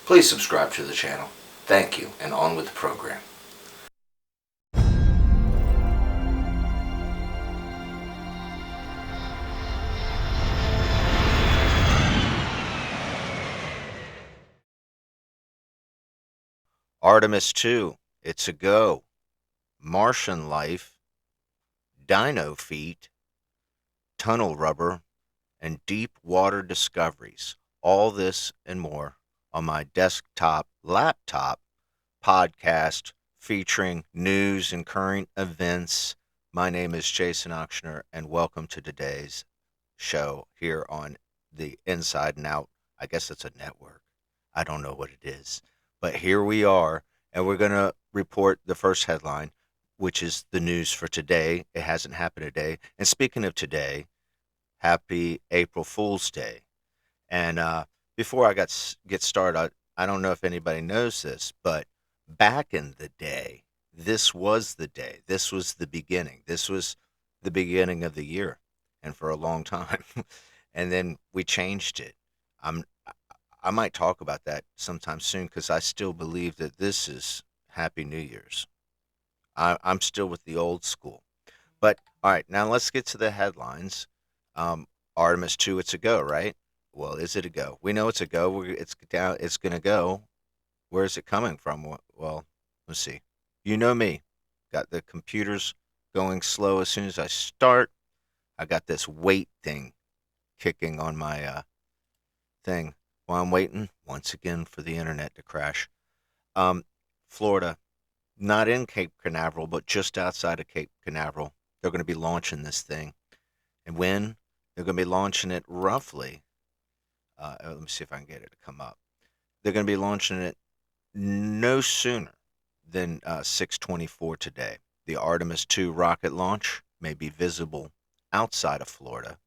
Please subscribe to the channel. Thank you, and on with the program. Artemis II, it's a go. Martian life, Dino feet, tunnel rubber, and deep water discoveries. All this and more on my desktop laptop podcast featuring news and current events. My name is Jason Ochsner, and welcome to today's show here on the Inside and Out. I guess it's a network. I don't know what it is. But here we are, and we're going to report the first headline, which is the news for today. It hasn't happened today. And speaking of today, happy April Fool's Day. And before I get started, I don't know if anybody knows this, but back in the day, this was the day. This was the beginning. This was the beginning of the year, and for a long time, and then we changed it. I'm I might talk about that sometime soon because I still believe that this is Happy New Year's. I'm still with the old school. But all right, now let's get to the headlines. Um, Artemis 2, it's a go, right? Well, is it a go? We know it's a go. It's down. It's gonna go. Where is it coming from? Well, let's see. You know me. Got the computers going slow as soon as I start. I got this wait thing kicking on my thing while I'm waiting once again for the internet to crash. Um, Florida, not in Cape Canaveral, but just outside of Cape Canaveral. They're going to be launching this thing. And when? They're going to be launching it roughly. Let me see if I can get it to come up. They're going to be launching it no sooner than 6:24 today. The Artemis II rocket launch may be visible outside of Florida,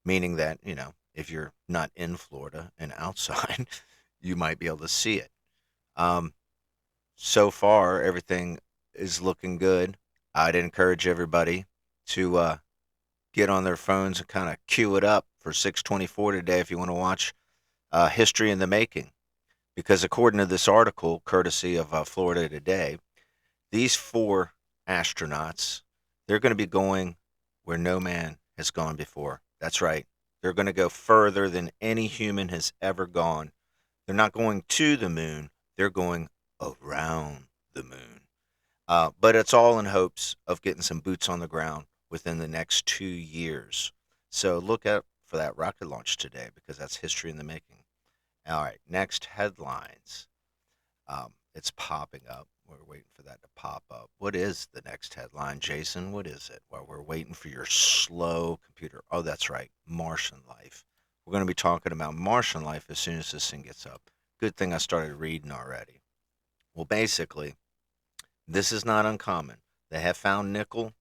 meaning that, if you're not in Florida and outside, you might be able to see it. Um, so far, everything is looking good. I'd encourage everybody to get on their phones and kind of queue it up for 6:24 today if you want to watch History in the Making. Because according to this article, courtesy of Florida Today, these four astronauts, they're going to be going where no man has gone before. That's right. They're going to go further than any human has ever gone. They're not going to the moon. They're going around the moon. But it's all in hopes of getting some boots on the ground within the next 2 years. So look out for that rocket launch today because that's history in the making. All right, next headlines. It's popping up. We're waiting for that to pop up. What is the next headline, Jason? What is it? While we're waiting for your slow computer. Oh, that's right, Martian life. We're going to be talking about Martian life as soon as this thing gets up. Good thing I started reading already. Well, basically, this is not uncommon. They have found nickel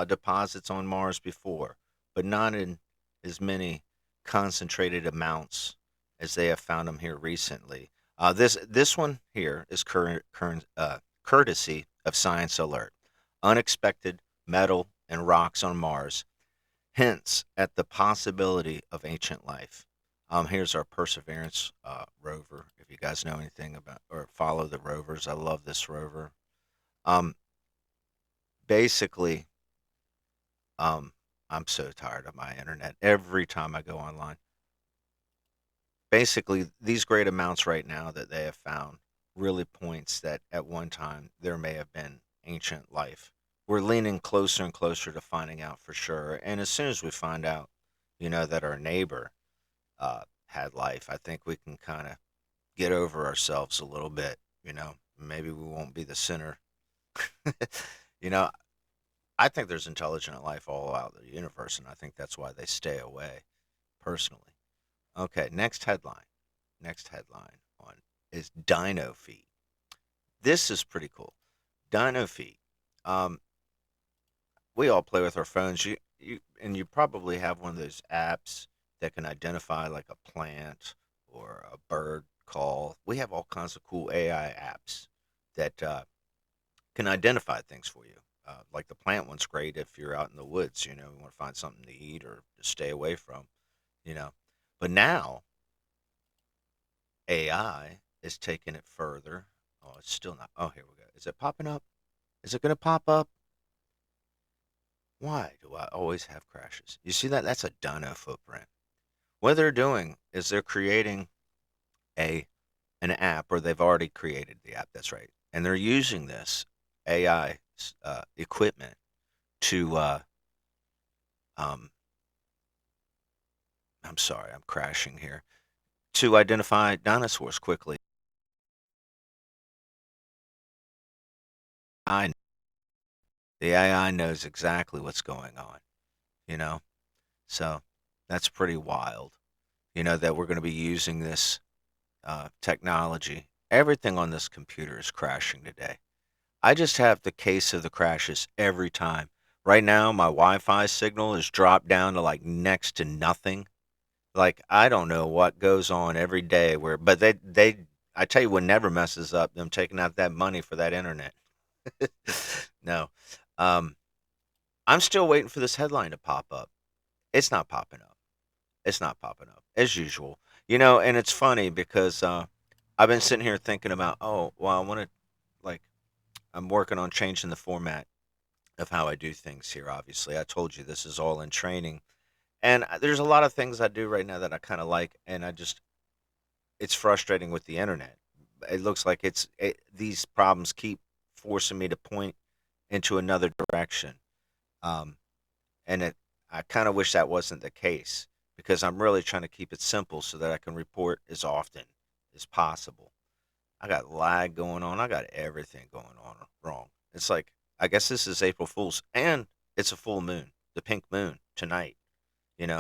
deposits on Mars before, but not in as many concentrated amounts as they have found them here recently. This one here is courtesy of Science Alert. Unexpected metal and rocks on Mars hints at the possibility of ancient life. Here's our Perseverance rover. If you guys know anything about or follow the rovers, I love this rover. Um, basically, I'm so tired of my internet every time I go online. Basically, these great amounts right now that they have found really points that at one time there may have been ancient life. We're leaning closer and closer to finding out for sure. And as soon as we find out, that our neighbor had life, I think we can kind of get over ourselves a little bit. Maybe we won't be the center. you know, I think there's intelligent life all out in the universe, and I think that's why they stay away, personally. Okay, next headline. Next headline on is Dino feet. This is pretty cool. Dino feet. Um, we all play with our phones. You probably have one of those apps that can identify like a plant or a bird call. We have all kinds of cool AI apps that can identify things for you. Like the plant one's great if you're out in the woods. You want to find something to eat or to stay away from. You know, but now AI is taking it further. Oh, it's still not. Oh, here we go. Is it popping up? Is it going to pop up? Why do I always have crashes? You see that? That's a Dino footprint. What they're doing is they're creating a an app, or they've already created the app. That's right, and they're using this AI equipment to. Um, I'm sorry, I'm crashing here. To identify dinosaurs quickly. I The AI knows exactly what's going on. You know, so that's pretty wild. That we're going to be using this technology. Everything on this computer is crashing today. I just have the case of the crashes every time. Right now, my Wi-Fi signal is dropped down to like next to nothing. Like I don't know what goes on every day but I tell you what never messes up them taking out that money for that internet. No, um, I'm still waiting for this headline to pop up. It's not popping up. It's not popping up as usual. And it's funny because I've been sitting here thinking about, oh, well, I want to like I'm working on changing the format of how I do things here. Obviously, I told you this is all in training, and there's a lot of things I do right now that I kind of like, and it's frustrating with the internet. It looks like these problems keep forcing me to point into another direction, um, and I kind of wish that wasn't the case because I'm really trying to keep it simple so that I can report as often as possible. I got lag going on. I got everything going on wrong. It's like I guess this is April Fool's, and it's a full moon, the pink moon tonight.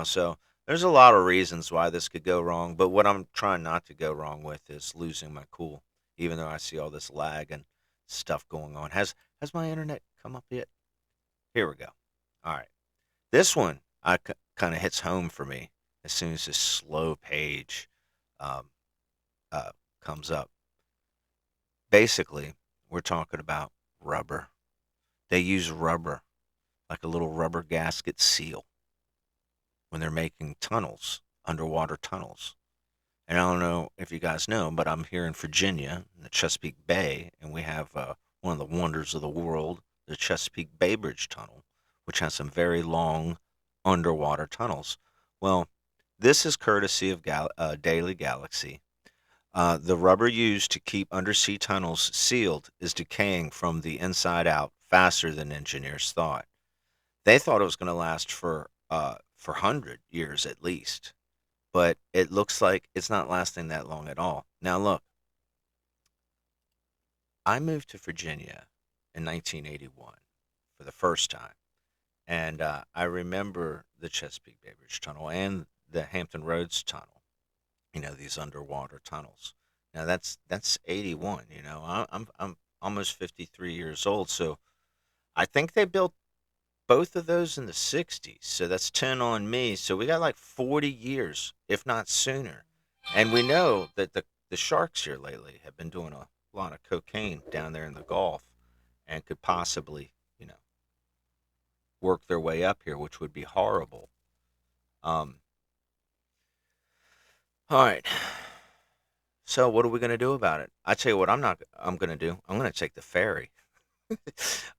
So there's a lot of reasons why this could go wrong. But what I'm trying not to go wrong with is losing my cool, even though I see all this lag and stuff going on. Has my internet come up yet? Here we go. All right, this one kind of hits home for me as soon as this slow page um, uh, comes up. Basically, we're talking about rubber. They use rubber like a little rubber gasket seal when they're making tunnels, underwater tunnels. And I don't know if you guys know, but I'm here in Virginia, in the Chesapeake Bay, and we have one of the wonders of the world, the Chesapeake Bay Bridge Tunnel, which has some very long underwater tunnels. Well, this is courtesy of Daily Galaxy. The rubber used to keep undersea tunnels sealed is decaying from the inside out faster than engineers thought. They thought it was going to last for 100 years at least, but it looks like it's not lasting that long at all. Now, look, I moved to Virginia in 1981 for the first time, and I remember the Chesapeake Bay Bridge Tunnel and the Hampton Roads Tunnel. These underwater tunnels. Now that's 81. I'm almost 53 years old, so I think they built both of those in the 60s. So that's 10 on me. So we got like 40 years, if not sooner. And we know that the sharks here lately have been doing a lot of cocaine down there in the Gulf and could possibly, work their way up here, which would be horrible. Um, all right. So what are we going to do about it? I tell you what I'm going to do. I'm going to take the ferry.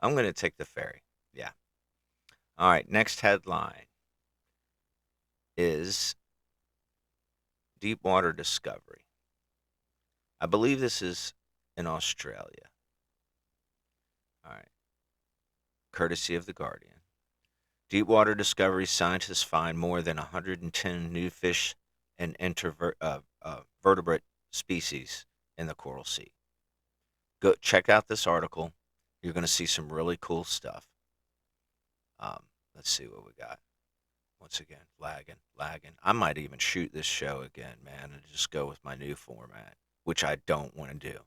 I'm going to take the ferry. Yeah. All right. Next headline is Deepwater Discovery. I believe this is in Australia. All right. Courtesy of The Guardian. Deepwater Discovery scientists find more than 110 new fish and vertebrate species in the Coral Sea. Go check out this article. You're going to see some really cool stuff. Um, let's see what we got. Once again, lagging. I might even shoot this show again, man, and just go with my new format, which I don't want to do.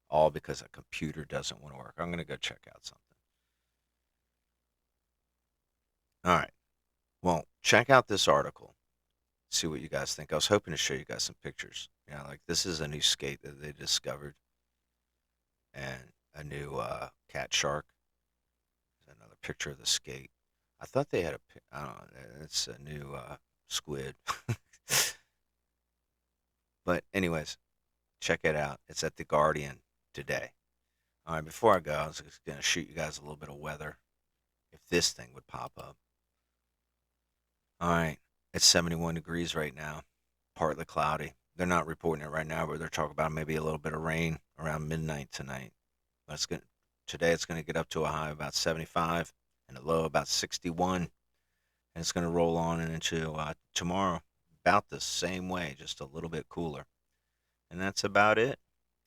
All because a computer doesn't want to work. I'm going to go check out something. All right. Well, check out this article. See what you guys think. I was hoping to show you guys some pictures. Like this is a new skate that they discovered, and a new cat shark. There's another picture of the skate. I thought they had I don't know. It's a new squid. But anyways, check it out. It's at the Guardian today. All right, before I go, I was just gonna shoot you guys a little bit of weather if this thing would pop up. All right, it's 71 degrees right now, partly cloudy. They're not reporting it right now, but they're talking about maybe a little bit of rain around midnight tonight. But today it's gonna get up to a high of about 75 and a low about 61, and it's gonna roll on and into tomorrow about the same way, just a little bit cooler. And that's about it.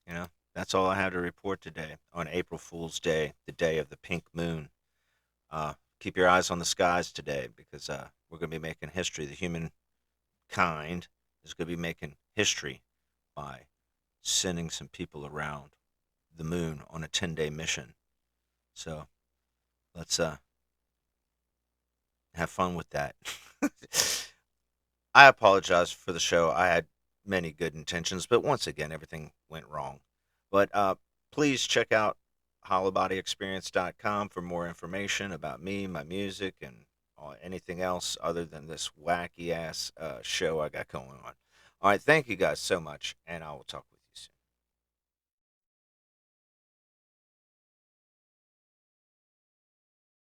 You know, that's all I have to report today on April Fool's Day, the day of the pink moon. Keep your eyes on the skies today because we're going to be making history. The humankind is going to be making history by sending some people around the moon on a 10-day mission. So let's have fun with that. I apologize for the show. I had many good intentions, but once again, everything went wrong. But please check out hollobodyexperience.com for more information about me, my music, and anything else other than this wacky ass show I got going on. All right, thank you guys so much, and I will talk